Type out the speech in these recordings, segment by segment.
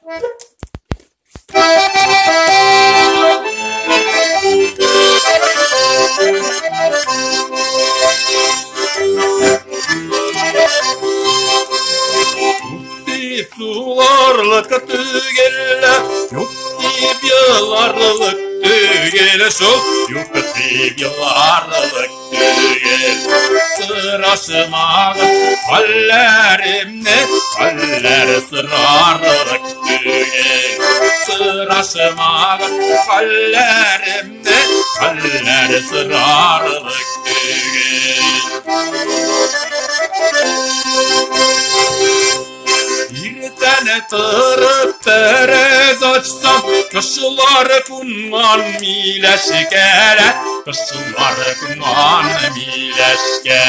Sularlık tügeller, yok deyip yıllarlık tügel, sol yok deyip yıllarlık tügel. Sıraşımağı hallerimne, haller sırarlık tügel. Sıraşımağı hallerimne, haller sırarlık tügel. Bir tane tırıp terez açsam, kışlar kunman mileşkele, kışlar kunman mileşke.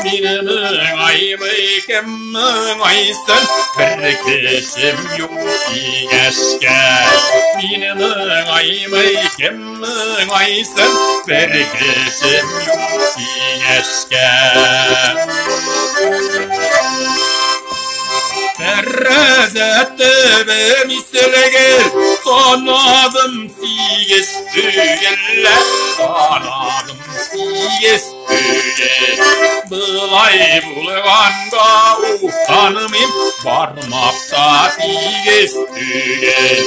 Minimün aymı kemmin aysın, bir kişim yok ineşke. Minimün aymı kemmin aysın, bir kişim yok ineşke. Terrezetti be mislegel, sanadım siges tügeller, sanadım siges tügel. Bılay bulganda utanmim, barmakta siges tügel.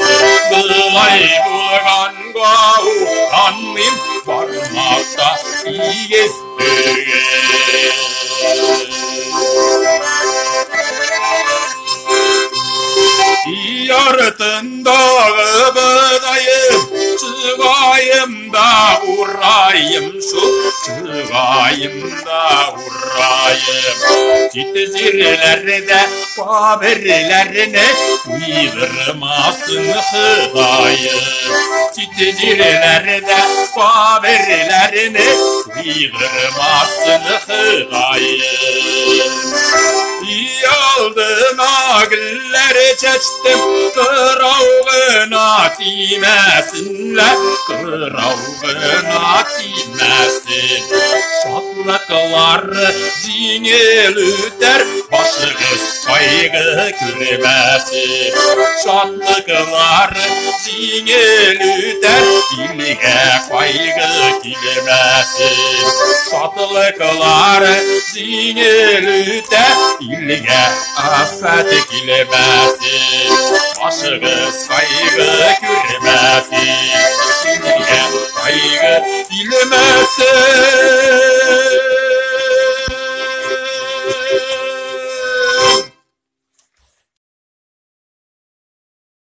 Bılay bulganda utanmim, barmakta siges tügel. Yartındağı bıdayım, çıgayım da urayım şu, çıgayım da urayım. Citzirlerde haberlerine uydurmasın hıdayım. Citzirlerde haberlerine uydurmasın hıdayım. Yaldım ağılları çeçtim, kıravgına timesinler, kıravgına timesin. Şatlıkları zingel üter, başınız kaygı kürmesin. Şatlıkları zingel üter, dilge kaygı kilmesin. Şatlıkları zingel üter, dilge afet kilmesin. Başınız kaygı kürmesin, dilge kaygı kilmesin.